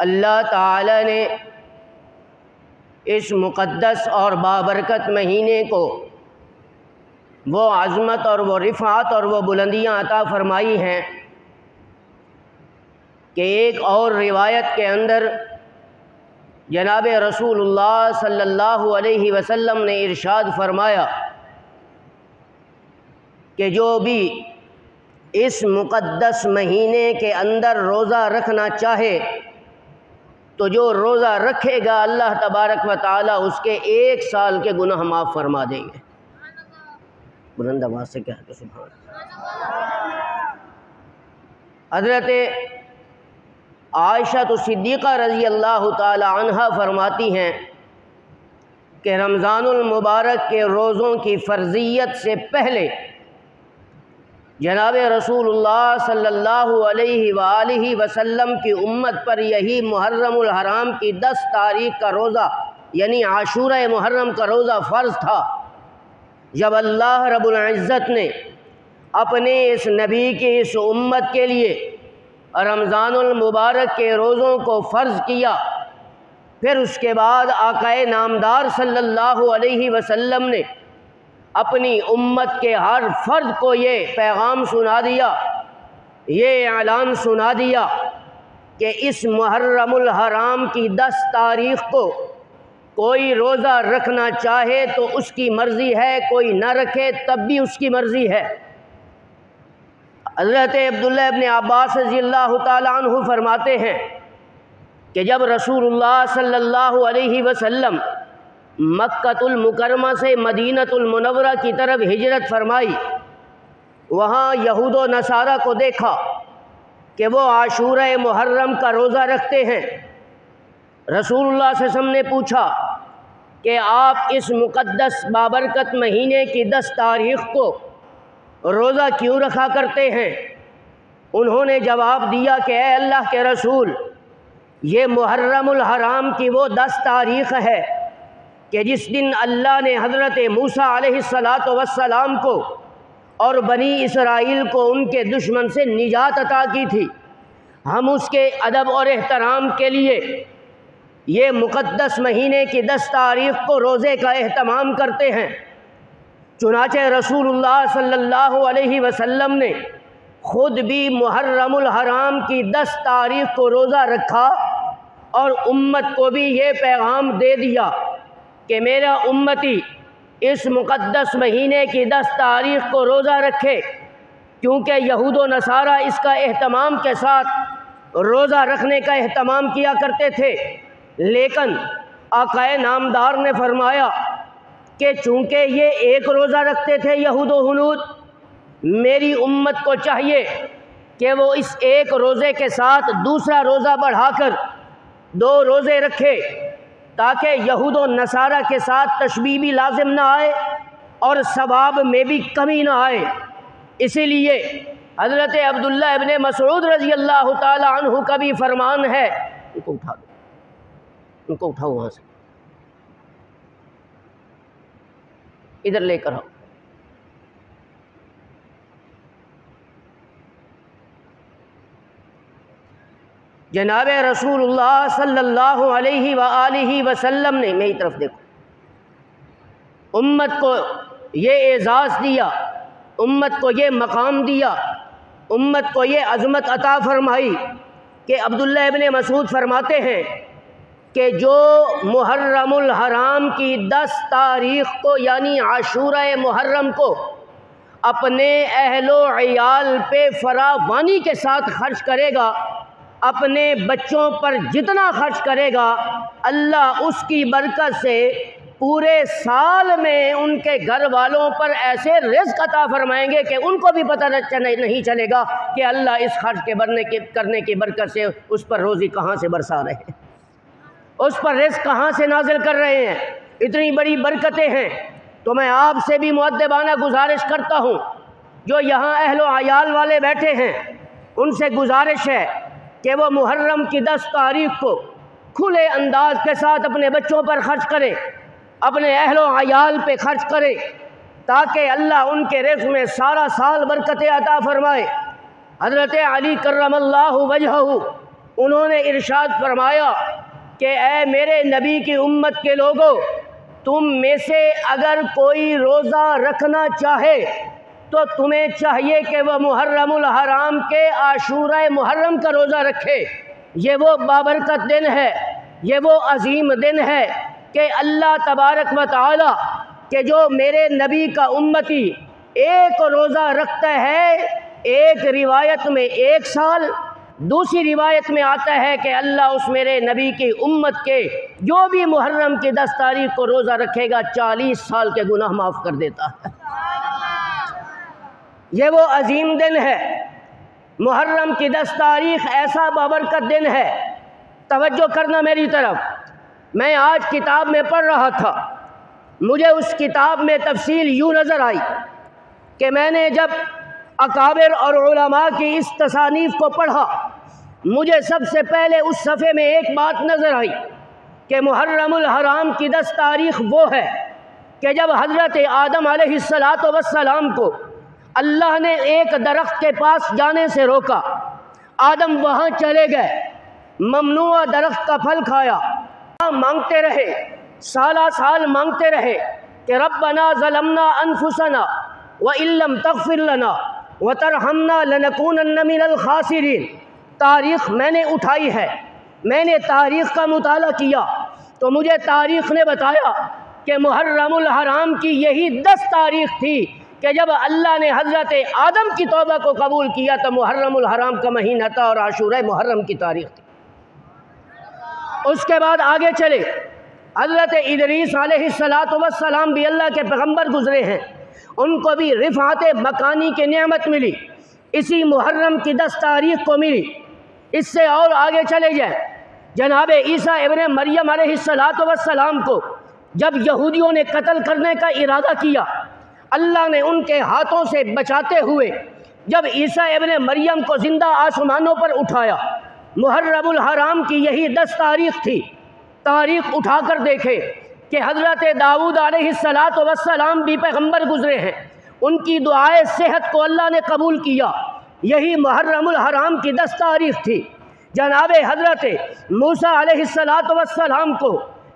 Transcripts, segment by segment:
अल्लाह ताला ने इस मुक़द्दस और बाबरकत महीने को वो अज़मत और वो रिफ़ात और वो बुलंदियाँ अता फ़रमाई हैं कि एक और रिवायत के अंदर जनाब रसूलुल्लाह सल्लल्लाहु अलैहि वसल्लम ने इरशाद फ़रमाया कि जो भी इस मुक़द्दस महीने के अंदर रोज़ा रखना चाहे तो जो रोज़ा रखेगा अल्लाह तबारक व तआला उसके 1 साल के गुनाह माफ़ फरमा देंगे। बुलंद आवाज़ से क्या है सुभान। हज़रत आयशा तो सिद्दीक़ा रज़ी अल्लाह ताला अन्हा फरमाती हैं कि रमज़ानुल मुबारक के रोज़ों की फ़र्ज़ियत से पहले जनाब रसूलुल्लाह सल्लल्लाहु अलैहि वसल्लम की उम्मत पर यही मुहर्रमुल हराम की 10 तारीख़ का रोज़ा यानी आशूरा मुहर्रम का रोज़ा फ़र्ज़ था। जब अल्लाह रब्बुल इज़्ज़त ने अपने इस नबी की इस उम्मत के लिए रमज़ानुल मुबारक के रोज़ों को फ़र्ज़ किया, फिर उसके बाद आक़ाए नामदार सल्लल्लाहु अलैहि वसल्लम ने अपनी उम्मत के हर फ़र्द को ये पैगाम सुना दिया, ये ऐलान सुना दिया कि इस मुहर्रमुल हराम की 10 तारीख़ को कोई रोज़ा रखना चाहे तो उसकी मर्ज़ी है, कोई न रखे तब भी उसकी मर्ज़ी है। हज़रत अब्दुल्लाह इब्न अब्बास रज़ियल्लाहु ताला अन्हु फरमाते हैं कि जब रसूलुल्लाह सल्लल्लाहु अलैहि वसल्लम मक्कतुल मुकरमा से मदीनतुल मुनव्वरा की तरफ हिजरत फरमाई, वहाँ यहूद व नसारा को देखा कि वो आशूरा मुहर्रम का रोज़ा रखते हैं। रसूलुल्लाह सल्लल्लाहु अलैहि वसल्लम ने पूछा कि आप इस मुक़द्दस बाबरकत महीने की 10 तारीख़ को रोज़ा क्यों रखा करते हैं? उन्होंने जवाब दिया कि ऐ अल्लाह के रसूल, ये मुहर्रमुल हराम की वो 10 तारीख़ है कि जिस दिन अल्लाह ने हज़रत मूसा अलैहिस्सलातु वस्सलाम को और बनी इसराइल को उनके दुश्मन से निजात अता की थी। हम उसके अदब और एहतराम के लिए ये मुक़द्दस महीने की 10 तारीख़ को रोज़े का एहतमाम करते हैं। चुनाचे रसूलुल्लाह सल्लल्लाहु अलैहि वसल्लम ने ख़ुद भी मुहर्रमुल हराम की 10 तारीख़ को रोज़ा रखा और उम्मत को भी ये पैगाम दे दिया कि मेरा उम्मती इस मुक़द्दस महीने की 10 तारीख़ को रोज़ा रखे, क्योंकि यहूद व नसारा इसका एहतमाम के साथ रोज़ा रखने का एहतमाम किया करते थे। लेकिन आक़ाए नामदार ने फरमाया कि चूँकि ये एक रोज़ा रखते थे यहूद व हुनूद, मेरी उम्मत को चाहिए कि वो इस एक रोज़े के साथ दूसरा रोज़ा बढ़ाकर 2 रोज़े रखे, ताकि यहूद व नसारा के साथ तशबीह भी लाजिम ना आए और सवाब में भी कमी ना आए। इसीलिए हज़रत अब्दुल्लाह इब्न मसऊद रज़ियल्लाहु ताला अन्हु का भी फरमान है, उनको उठा दो, उनको उठाओ वहाँ से, इधर लेकर आओ। जनाब रसूलुल्लाह सल्लल्लाहु अलैहि वसल्लम ने, मेरी तरफ देखो, उम्मत को ये एज़ाज़ दिया, उम्मत को ये मकाम दिया, उम्मत को ये अज़मत अता फरमाई कि अब्दुल्लाह इब्न मसूद फरमाते हैं कि जो मुहर्रमुल हराम की 10 तारीख़ को यानी आशूरा मुहर्रम को अपने अहलो अयाल पे फरावानी के साथ खर्च करेगा, अपने बच्चों पर जितना खर्च करेगा, अल्लाह उसकी बरकत से पूरे साल में उनके घर वालों पर ऐसे रिज़्क़ अता फरमाएंगे कि उनको भी पता नहीं चलेगा कि अल्लाह इस खर्च के करने की बरकत से उस पर रोज़ी कहाँ से बरसा रहे हैं, उस पर रिज़्क़ कहाँ से नाजिल कर रहे हैं। इतनी बड़ी बरकतें हैं। तो मैं आपसे भी मुअद्दबाना गुजारिश करता हूँ, जो यहाँ अहलो अयाल वाले बैठे हैं, उनसे गुजारिश है कि वो मुहर्रम की 10 तारीख़ को खुले अंदाज के साथ अपने बच्चों पर खर्च करें, अपने अहलो अयाल पे खर्च करें, ताकि अल्लाह उनके रिज़्क़ में सारा साल बरकतें अता फरमाए। हज़रत अली कर्रमल्लाहु वजहहु उन्होंने इरशाद फरमाया कि ए मेरे नबी की उम्मत के लोगों, तुम में से अगर कोई रोज़ा रखना चाहे तो तुम्हें चाहिए कि वह मुहर्रमुल हराम के आशूरा मुहर्रम का रोज़ा रखे। ये वो बाबरकत दिन है, ये वो अजीम दिन है कि अल्लाह तबारक व तआला कि जो मेरे नबी का उम्मती एक रोज़ा रखता है, एक रिवायत में 1 साल, दूसरी रिवायत में आता है कि अल्लाह उस मेरे नबी की उम्मत के जो भी मुहर्रम की 10 तारीख को रोज़ा रखेगा 40 साल के गुनाह माफ़ कर देता है। ये वो अजीम दिन है, मुहर्रम की 10 तारीख ऐसा बाबरकत दिन है। तवज्जो करना मेरी तरफ। मैं आज किताब में पढ़ रहा था, मुझे उस किताब में तफसील यूँ नज़र आई कि मैंने जब अकाबिर और उलमा की इस तसानीफ़ को पढ़ा, मुझे सबसे पहले उस सफ़े में एक बात नज़र आई कि मुहर्रमुल हराम की 10 तारीख़ वो है कि जब हज़रत आदम अलैहिस्सलातु वस्सलाम को अल्लाह ने एक दरख्त के पास जाने से रोका, आदम वहाँ चले गए, ममनुआ दरख्त का फल खाया, मांगते रहे, साला साल मांगते रहे कि रब्बना ज़लमना अनफुसना व इल्लम तग़फ़िर लना व तरहमना लनकूनन्न मिनल ख़ासिरीन। तारीख़ मैंने उठाई है, मैंने तारीख़ का मुताला किया तो मुझे तारीख़ ने बताया कि मुहर्रमुल हराम की यही 10 तारीख़ थी कि जब अल्लाह ने हज़रत आदम की तौबा को कबूल किया तो मुहर्रमुल हराम का महीना था और आशूरा मुहर्रम की तारीख़ थी। उसके बाद आगे चले, हज़रत इदरीस अलैहिस्सलातु वस्सलाम भी अल्लाह के पैगम्बर गुज़रे हैं, उनको भी रिफ़ात मकानी की नेमत मिली, इसी मुहर्रम की 10 तारीख़ को मिली। इससे और आगे चले जाए, जनाब ईसा इब्न मरियम अलैहिस्सलातु वस्सलाम को जब यहूदियों ने कत्ल करने का इरादा किया, अल्लाह ने उनके हाथों से बचाते हुए जब ईसा इब्न मरियम को ज़िंदा आसमानों पर उठाया, मुहर्रमुल हराम की यही 10 तारीख़ थी। तारीख़ उठाकर देखे कि हज़रत दाऊद अलैहिस्सलातु वस्सलाम भी पैगम्बर गुज़रे हैं, उनकी दुआए सेहत को अल्लाह ने कबूल किया, यही मुहर्रमुल हराम की 10 तारीख़ थी। जनाब हज़रत मूसा अलैहिस्सलातु वस्सलाम को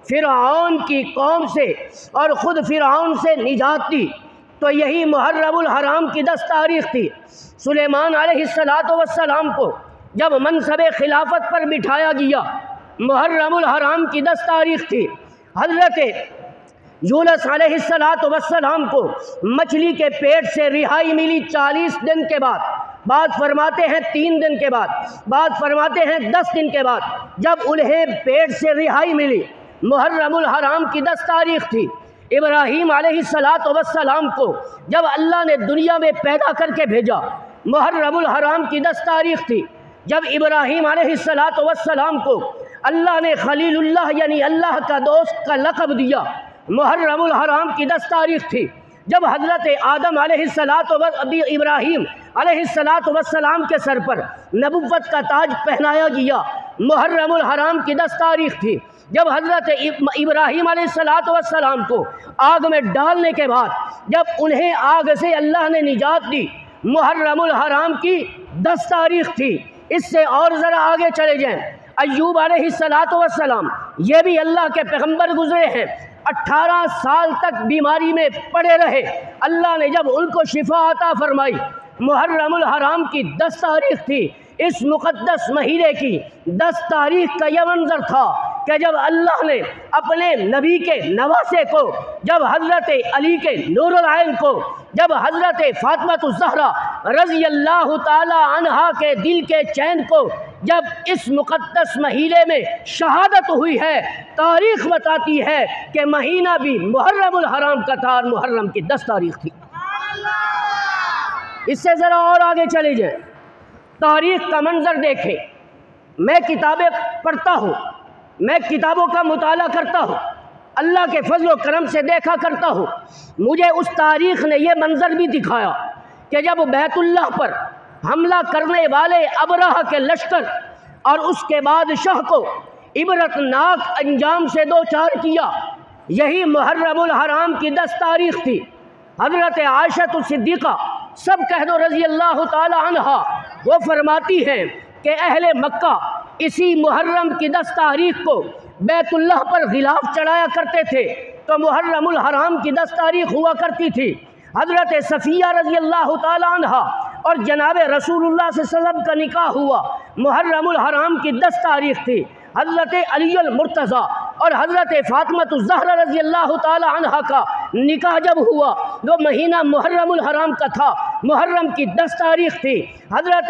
फ़िरऔन की कौम से और ख़ुद फ़िरऔन से निजात दी तो यही मुहर्रमुल हराम की 10 तारीख़ थी। सुलेमान अलैहिस्सलातु वस्सलाम को जब मनसबे खिलाफत पर बिठाया गया, मुहर्रमुल हराम की 10 तारीख़ थी। हज़रत यूनुस अलैहिस्सलातु वस्सलाम को मछली के पेट से रिहाई मिली 40 दिन के बाद, बाद फरमाते हैं 3 दिन के बाद, बाद फरमाते हैं 10 दिन के बाद, जब उन्हें पेट से रिहाई मिली, मुहर्रमुल हराम की 10 तारीख़ थी। इब्राहीम अलैहिस्सलातु वस्सलाम को जब अल्लाह ने दुनिया में पैदा करके भेजा, मुहर्रमुल हराम की 10 तारीख़ थी। जब इब्राहीम अलैहिस्सलातु वस्सलाम को अल्लाह ने खलीलुल्लाह यानी अल्लाह का दोस्त का लक़ब दिया, मुहर्रमुल हराम की 10 तारीख़ थी। जब हज़रत आदम इब्राहीम अलैहिस्सलातु वस्सलाम के सर पर नबुव्वत का ताज पहनाया गया, मुहर्रमुल हराम की 10 तारीख़ थी। जब हज़रत इब्राहीम अलैहिस्सलातु वस्सलाम को आग में डालने के बाद जब उन्हें आग से अल्लाह ने निजात दी, मुहर्रमुल हराम की 10 तारीख़ थी। इससे और ज़रा आगे चले जाएँ, अय्यूब अलैहिस्सलातु वस्सलाम, ये भी अल्लाह के पैगम्बर गुज़रे हैं, 18 साल तक बीमारी में पड़े रहे, अल्लाह ने जब उनको शिफा अता फरमाई, मुहर्रमुल हराम की 10 तारीख़ थी। इस मुक़द्दस महीने की 10 तारीख़ का यह मंज़र था कि जब अल्लाह ने अपने नबी के नवासे को, जब हज़रत अली के नूरुल ऐन को, जब हज़रत फ़ातिमा ज़हरा रज़ी अल्लाह ताला अन्हा के दिल के चैन को जब इस मुक़द्दस महीने में शहादत हुई है, तारीख़ बताती है कि महीना भी मुहर्रमुल हराम का था और मुहर्रम की 10 तारीख़ थी। इससे ज़रा और आगे चले जाए, तारीख़ का मंज़र देखें। मैं किताबें पढ़ता हूँ, मैं किताबों का मुताला करता हूँ, अल्लाह के फजल व करम से देखा करता हूँ। मुझे उस तारीख़ ने यह मंज़र भी दिखाया कि जब बैतुल्लाह पर हमला करने वाले अबरहा के लश्कर और उसके बादशाह को इबरतनाक अंजाम से दो चार किया, यही मुहर्रमुल हराम की 10 तारीख़ थी। हज़रत आयशा सिद्दीक़ा, सब कह दो रज़ी अल्लाह ताला अन्हा, वो फरमाती हैं कि अहले मक्का इसी मुहर्रम की 10 तारीख को बैतुल्लाह पर गिलाफ चढ़ाया करते थे, तो मुहर्रमुल हराम की 10 तारीख हुआ करती थी। हज़रत सफ़िया रज़ी अल्लाह ताला अन्हा और जनाब रसूलुल्लाह सल्लल्लाहु अलैहि वसल्लम का निकाह हुआ मुहर्रमुल हराम की 10 तारीख थी। हज़रत अली अल मुर्तज़ा और हज़रत फ़ातिमा ज़हरा रज़ी अल्लाह ताला अन्हा का निकाह जब हुआ वो महीना मुहर्रमुल हराम का था, मुहर्रम की 10 तारीख थी। हज़रत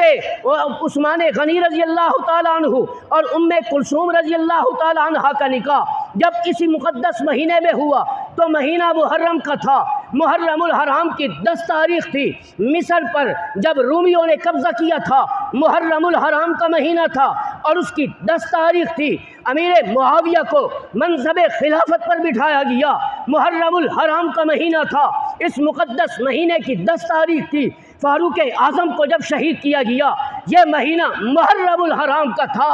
उस्मान गनी रज़ी अल्लाह ताला अन्हु और उम्मे कुलसूम रज़ी अल्लाह ताला अन्हा का निकाह जब इसी मुक़द्दस महीने में हुआ तो महीना मुहर्रम का था, मुहर्रमुल हराम की 10 तारीख थी। मिस्र पर जब रूमियों ने कब्ज़ा किया था मुहर्रमुल हराम का महीना था और उसकी 10 तारीख थी। अमीर मुआविया को मनसब खिलाफत पर बिठाया गया, मुहर्रमुल हराम का महीना था, इस मुक़द्दस महीने की 10 तारीख थी। फारूक आज़म को जब शहीद किया गया ये महीना मुहर्रमुल हराम का था।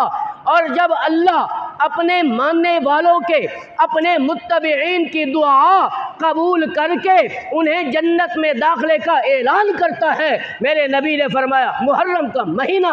और जब अल्लाह अपने मानने वालों के, अपने मुत्तबईन की दुआ कबूल करके उन्हें जन्नत में दाखिले का ऐलान करता है, मेरे नबी ने फरमाया मुहर्रम का महीना